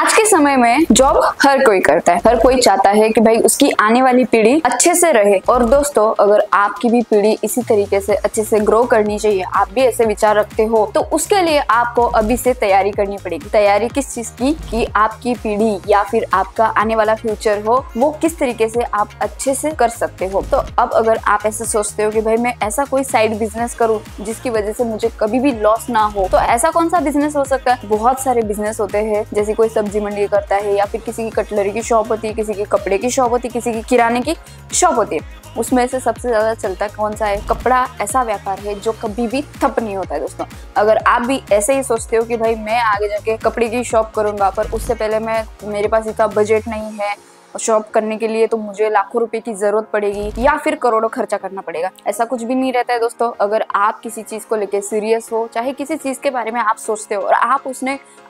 आज के समय में जॉब हर कोई करता है, हर कोई चाहता है कि भाई उसकी आने वाली पीढ़ी अच्छे से रहे। और दोस्तों, अगर आपकी भी पीढ़ी इसी तरीके से अच्छे से ग्रो करनी चाहिए, आप भी ऐसे विचार रखते हो, तो उसके लिए आपको अभी से तैयारी करनी पड़ेगी। तैयारी किस चीज की? कि आपकी पीढ़ी या फिर आपका आने वाला फ्यूचर हो, वो किस तरीके से आप अच्छे से कर सकते हो। तो अब अगर आप ऐसे सोचते हो कि भाई मैं ऐसा कोई साइड बिजनेस करूं जिसकी वजह से मुझे कभी भी लॉस ना हो, तो ऐसा कौन सा बिजनेस हो सकता है? बहुत सारे बिजनेस होते हैं, जैसे कोई सब्जी मंडी करता है, या फिर किसी की कटलरी की शॉप होती है, किसी की कपड़े की शॉप होती है, किसी की किराने की शॉप होती है। उसमें से सबसे ज्यादा चलता कौन सा है? कपड़ा ऐसा व्यापार है जो कभी भी ठप नहीं होता है। दोस्तों, अगर आप भी ऐसे ही सोचते हो कि भाई मैं आगे जाके कपड़े की शॉप करूंगा, पर उससे पहले मेरे पास इतना बजट नहीं है शॉप करने के लिए, तो मुझे लाखों रुपए की जरूरत पड़ेगी या फिर करोड़ों खर्चा करना पड़ेगा, ऐसा कुछ भी नहीं रहता है। दोस्तों, अगर आप किसी चीज को लेके सीरियस हो, चाहे किसी चीज के बारे में आप सोचते हो और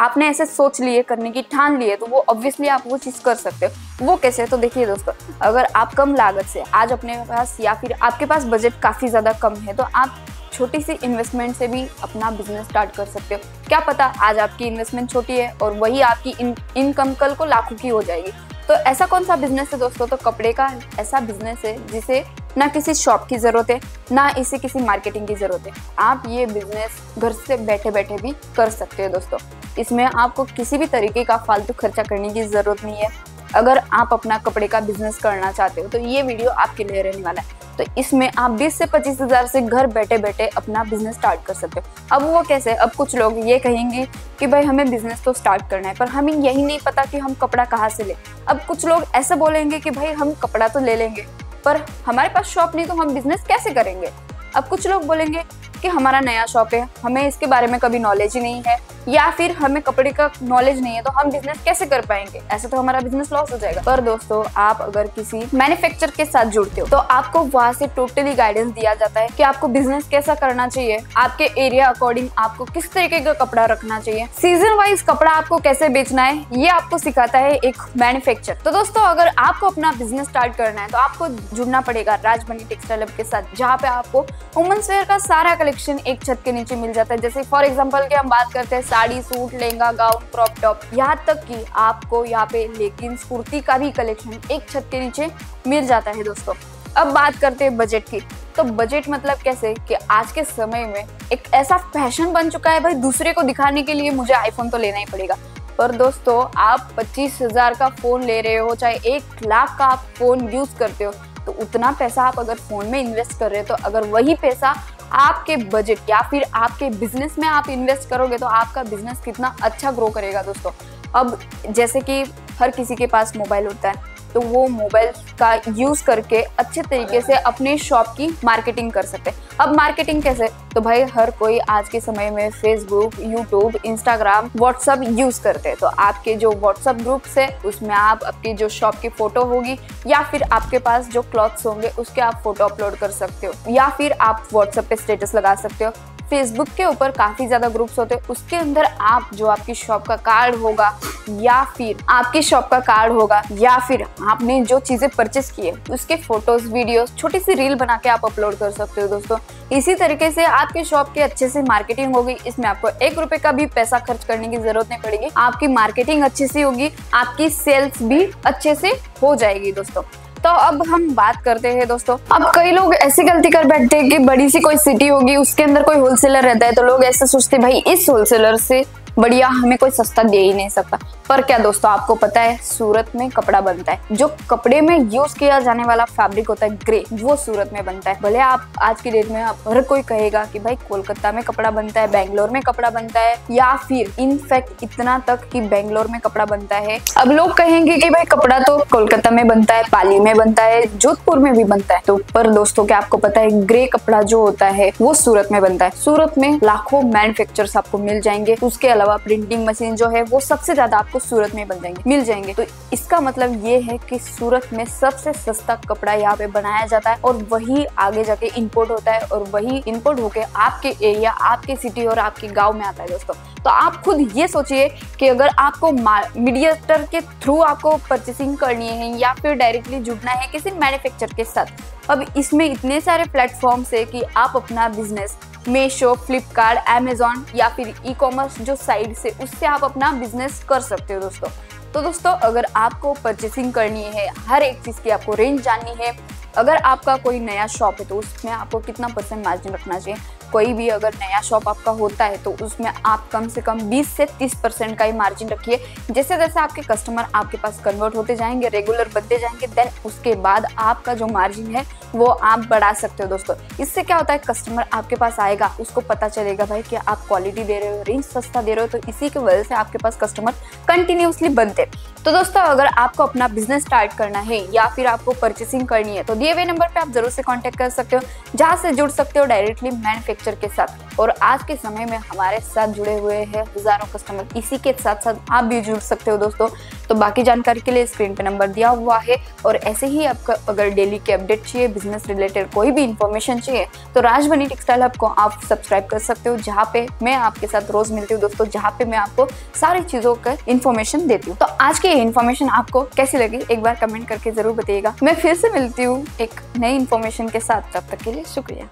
आपने ऐसे सोच लिए, करने की ठान लिए, तो वो ऑब्वियसली आप वो चीज कर सकते हो। वो कैसे? तो देखिए दोस्तों, अगर आप कम लागत से आज अपने पास, या फिर आपके पास बजट काफी ज्यादा कम है, तो आप छोटी सी इन्वेस्टमेंट से भी अपना बिजनेस स्टार्ट कर सकते हो। क्या पता आज आपकी इन्वेस्टमेंट छोटी है और वही आपकी इनकम कल को लाखों की हो जाएगी। तो ऐसा कौन सा बिजनेस है दोस्तों? तो कपड़े का ऐसा बिजनेस है जिसे ना किसी शॉप की जरूरत है, ना इसे किसी मार्केटिंग की जरूरत है। आप ये बिजनेस घर से बैठे बैठे भी कर सकते हो। दोस्तों, इसमें आपको किसी भी तरीके का फालतू खर्चा करने की जरूरत नहीं है। अगर आप अपना कपड़े का बिजनेस करना चाहते हो, तो ये वीडियो आपके लिए रहने वाला है। तो इसमें आप 20 से 25 हज़ार से घर बैठे बैठे अपना बिजनेस स्टार्ट कर सकते हो। अब वो कैसे? अब कुछ लोग ये कहेंगे कि भाई हमें बिजनेस तो स्टार्ट करना है, पर हमें यही नहीं पता कि हम कपड़ा कहाँ से लें। अब कुछ लोग ऐसे बोलेंगे कि भाई हम कपड़ा तो ले लेंगे, पर हमारे पास शॉप नहीं, तो हम बिजनेस कैसे करेंगे? अब कुछ लोग बोलेंगे कि हमारा नया शॉप है, हमें इसके बारे में कभी नॉलेज ही नहीं है, या फिर हमें कपड़े का नॉलेज नहीं है, तो हम बिजनेस कैसे कर पाएंगे? ऐसे तो हमारा बिजनेस लॉस हो जाएगा। पर दोस्तों, आप अगर किसी मैन्युफैक्चर के साथ जुड़ते हो, तो आपको वहां से टोटली गाइडेंस दिया जाता है कि आपको बिजनेस कैसा करना चाहिए, आपके एरिया अकॉर्डिंग आपको किस तरीके का कपड़ा रखना चाहिए, सीजन वाइज कपड़ा आपको कैसे बेचना है, ये आपको सिखाता है एक मैन्युफैक्चर। तो दोस्तों, अगर आपको अपना बिजनेस स्टार्ट करना है, तो आपको जुड़ना पड़ेगा राजमणि टेक्सटाइल हब के साथ, जहाँ पे आपको वुमेन्स वेयर का सारा कलेक्शन एक छत के नीचे मिल जाता है। जैसे फॉर एग्जाम्पल की हम बात करते हैं sari, suit, lehenga, gown, crop top, यहाँ तक कि आपको यहाँ पे लेगिंग्स, कुर्ती का भी कलेक्शन एक छत के नीचे मिल जाता है। दोस्तों, अब बात करते हैं बजट की। तो बजट मतलब कैसे कि आज के समय में एक ऐसा फैशन बन चुका है, भाई दूसरे को दिखाने के लिए मुझे आईफोन तो लेना ही पड़ेगा। पर दोस्तों, आप 25 हज़ार का फोन ले रहे हो, चाहे 1 लाख का आप फोन यूज करते हो, तो उतना पैसा आप अगर फोन में इन्वेस्ट कर रहे हो, तो अगर वही पैसा आपके बजट या फिर आपके बिजनेस में आप इन्वेस्ट करोगे, तो आपका बिजनेस कितना अच्छा ग्रो करेगा। दोस्तों, अब जैसे कि हर किसी के पास मोबाइल होता है, तो वो मोबाइल का यूज करके अच्छे तरीके से अपने शॉप की मार्केटिंग कर सकते हैं। अब मार्केटिंग कैसे? तो भाई हर कोई आज के समय में Facebook, YouTube, Instagram, WhatsApp use करते हैं। तो आपके जो व्हाट्सएप ग्रुप्स है, उसमें आप आपकी जो शॉप की फोटो होगी, या फिर आपके पास जो क्लॉथ्स होंगे उसके आप फोटो अपलोड कर सकते हो, या फिर आप व्हाट्सएप पे स्टेटस लगा सकते हो। फेसबुक के ऊपर काफी ज्यादा ग्रुप्स होते हैं, उसके अंदर आप जो आपकी शॉप का कार्ड होगा, या फिर आपकी शॉप का कार्ड होगा, या फिर आपने जो चीजें परचेस की है उसके फोटोज, वीडियोस, छोटी सी रील बना के आप अपलोड कर सकते हो। दोस्तों, इसी तरीके से आपके शॉप की अच्छे से मार्केटिंग होगी। इसमें आपको 1 रुपए का भी पैसा खर्च करने की जरूरत नहीं पड़ेगी। आपकी मार्केटिंग अच्छी सी होगी, आपकी सेल्स भी अच्छे से हो जाएगी। दोस्तों, तो अब हम बात करते हैं। दोस्तों, अब कई लोग ऐसी गलती कर बैठते हैं कि बड़ी सी कोई सिटी होगी, उसके अंदर कोई होलसेलर रहता है, तो लोग ऐसे सोचते हैं भाई इस होलसेलर से बढ़िया हमें कोई सस्ता दे ही नहीं सकता। पर क्या दोस्तों, आपको पता है सूरत में कपड़ा बनता है, जो कपड़े में यूज किया जाने वाला फैब्रिक होता है ग्रे, वो सूरत में बनता है। भले आप आज की डेट में हर कोई कहेगा कि भाई कोलकाता में कपड़ा बनता है, बेंगलोर में कपड़ा बनता है, या फिर इनफैक्ट इतना तक कि बेंगलोर में कपड़ा बनता है। अब लोग कहेंगे कि भाई कपड़ा तो कोलकाता में बनता है, पाली में बनता है, जोधपुर में भी बनता है। तो पर दोस्तों, क्या आपको पता है ग्रे कपड़ा जो होता है वो सूरत में बनता है। सूरत में लाखों मैन्युफैक्चरर्स आपको मिल जाएंगे। उसके अलावा प्रिंटिंग मशीन जो है वो सबसे ज्यादा आपको सूरत में मिल जाएंगे। तो इसका मतलब ये है कि सूरत में सबसे सस्ता कपड़ा यहाँ पे बनाया जाता है, और वही आगे जाके इंपोर्ट होता है, और वही इंपोर्ट होके आपके एरिया, आपके सिटी और आपके गांव में आता है। दोस्तों, तो आप खुद ये सोचिए कि अगर आपको मीडिएटर के थ्रू आपको परचेसिंग करनी है, या फिर डायरेक्टली जुड़ना है किसी मैन्युफैक्चर के साथ। अब इसमें इतने सारे प्लेटफॉर्म्स है कि आप अपना बिजनेस मीशो, फ्लिपकार्ट, अमेजॉन या फिर ई कॉमर्स जो साइट से उससे आप अपना बिजनेस कर सकते हो दोस्तों। तो दोस्तों अगर आपको परचेसिंग करनी है, हर एक चीज़ की आपको रेंज जाननी है, अगर आपका कोई नया शॉप है तो उसमें आपको कितना % मार्जिन रखना चाहिए, कोई भी अगर नया शॉप आपका होता है तो उसमें आप कम से कम 20 से 30% का ही मार्जिन रखिए। जैसे जैसे आपके कस्टमर आपके पास कन्वर्ट होते जाएंगे, रेगुलर बनते जाएंगे, देन उसके बाद आपका जो मार्जिन है वो आप बढ़ा सकते हो दोस्तों। इससे क्या होता है, कस्टमर आपके पास आएगा, उसको पता चलेगा भाई कि आप क्वालिटी दे रहे हो, रेंज सस्ता दे रहे हो, तो इसी की वजह से आपके पास कस्टमर कंटिन्यूसली बनते। तो दोस्तों अगर आपको अपना बिजनेस स्टार्ट करना है या फिर आपको परचेसिंग करनी है तो दिए हुए नंबर पे आप जरूर से कांटेक्ट कर सकते हो, जहां से जुड़ सकते हो डायरेक्टली मैन्युफैक्चर के साथ। और आज के समय में हमारे साथ जुड़े हुए हैं हजारों कस्टमर, इसी के साथ साथ आप भी जुड़ सकते हो दोस्तों। तो बाकी जानकारी के लिए स्क्रीन पे नंबर दिया हुआ है। और ऐसे ही आपका अगर डेली के अपडेट चाहिए, बिजनेस रिलेटेड कोई भी इंफॉर्मेशन चाहिए तो राजबनी टेक्सटाइल हब को आप सब्सक्राइब कर सकते हो, जहाँ पे मैं आपके साथ रोज मिलती हूँ दोस्तों, जहाँ पे मैं आपको सारी चीजों का इन्फॉर्मेशन देती हूँ। तो आज की इन्फॉर्मेशन आपको कैसी लगी एक बार कमेंट करके जरूर बताइएगा। मैं फिर से मिलती हूँ एक नई इन्फॉर्मेशन के साथ, तब तक के लिए शुक्रिया।